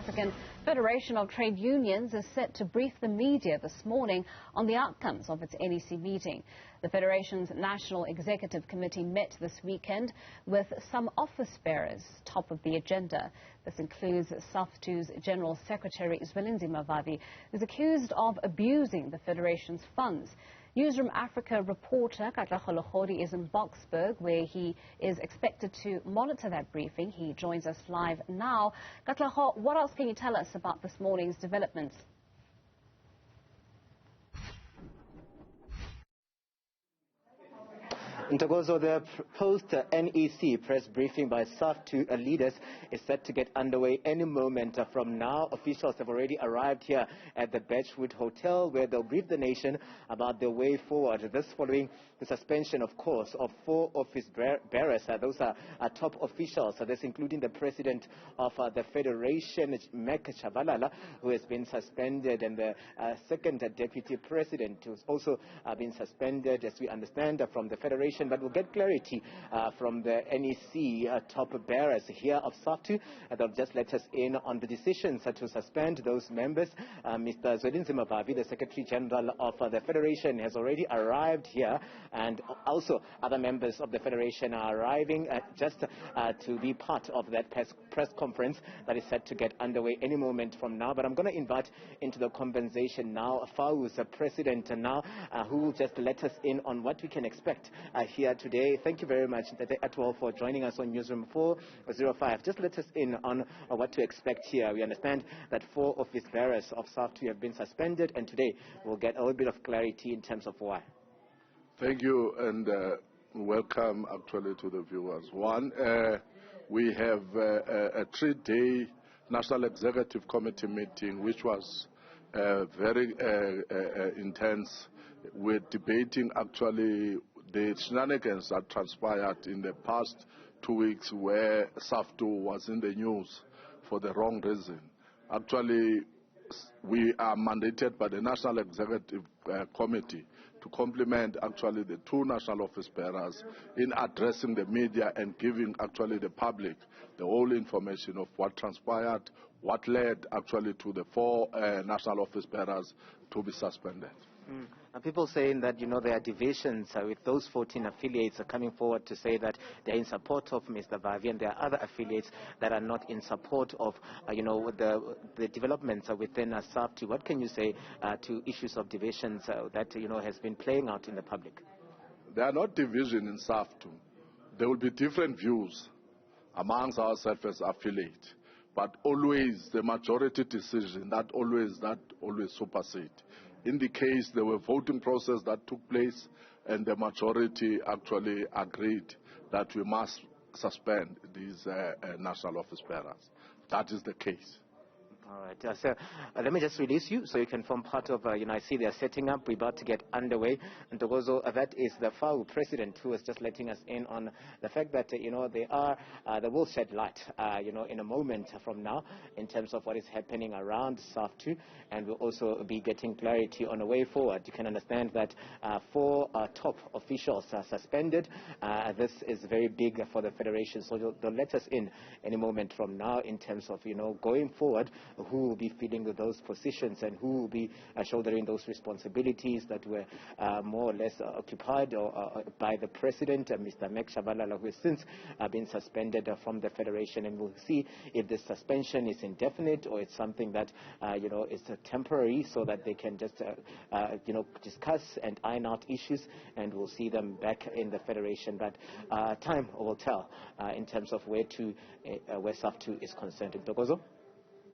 African Federation of Trade Unions is set to brief the media this morning on the outcomes of its NEC meeting. The Federation's National Executive Committee met this weekend with some office bearers top of the agenda. This includes SAFTU's General Secretary Zwelinzima Vavi, who is accused of abusing the Federation's funds. Newzroom Afrika reporter Katlego Legodi is in Boksburg, where he is expected to monitor that briefing. He joins us live now. Katlego, what else can you tell us about this morning's developments? Ntokozo, the post-NEC press briefing by SAFTU leaders is set to get underway any moment from now. Officials have already arrived here at the Birchwood Hotel, where they'll brief the nation about the way forward. This following the suspension, of course, of 4 office bearers. Those are top officials. This including the president of the Federation, Mek Chabalala, who has been suspended, and the second deputy president, who's also been suspended, as we understand, from the Federation. But we'll get clarity from the NEC top bearers here of SAFTU. They'll just let us in on the decisions to suspend those members. Mr. Zwelinzima Vavi, the Secretary General of the Federation, has already arrived here, and also other members of the Federation are arriving just to be part of that press conference that is set to get underway any moment from now. But I'm going to invite into the conversation now FAU's president now, who will just let us in on what we can expect here today. Thank you very much, Tate Atwell, for joining us on Newsroom 405. Just let us in on what to expect here. We understand that 4 office bearers of SAFTU have been suspended, and today we'll get a little bit of clarity in terms of why. Thank you, and welcome actually to the viewers. One, we have a 3-day National Executive Committee meeting, which was very intense. We're debating actually the shenanigans that transpired in the past 2 weeks, where SAFTU was in the news for the wrong reason. Actually, we are mandated by the National Executive Committee to complement actually the 2 national office bearers in addressing the media and giving actually the public the whole information of what transpired, what led actually to the 4 national office bearers to be suspended. Are people saying that, there are divisions with those 14 affiliates coming forward to say that they're in support of Mr. Vavi, and there are other affiliates that are not in support of, the developments within SAFTU? What can you say to issues of divisions that, has been playing out in the public? There are not division in SAFTU. There will be different views amongst ourselves as affiliates, but always the majority decision that always supersede. In the case, there were voting process that took place, and the majority actually agreed that we must suspend these national office bearers. That is the case. All right. So let me just release you so you can form part of, I see they're setting up. We're about to get underway. And Ntokozo, that is the FAU president who is just letting us in on the fact that, they will shed light, in a moment from now in terms of what is happening around SAFTU, and we'll also be getting clarity on the way forward. You can understand that 4 top officials are suspended. This is very big for the Federation, so they'll let us in any moment from now in terms of, going forward, who will be filling those positions and who will be shouldering those responsibilities that were more or less occupied by the president, Mr. Mek Chabalala, who has since been suspended from the Federation. And we'll see if this suspension is indefinite or it's something that, is temporary, so that they can just, discuss and iron out issues, and we'll see them back in the Federation. But time will tell in terms of where SAFTU is concerned. Ntokozo?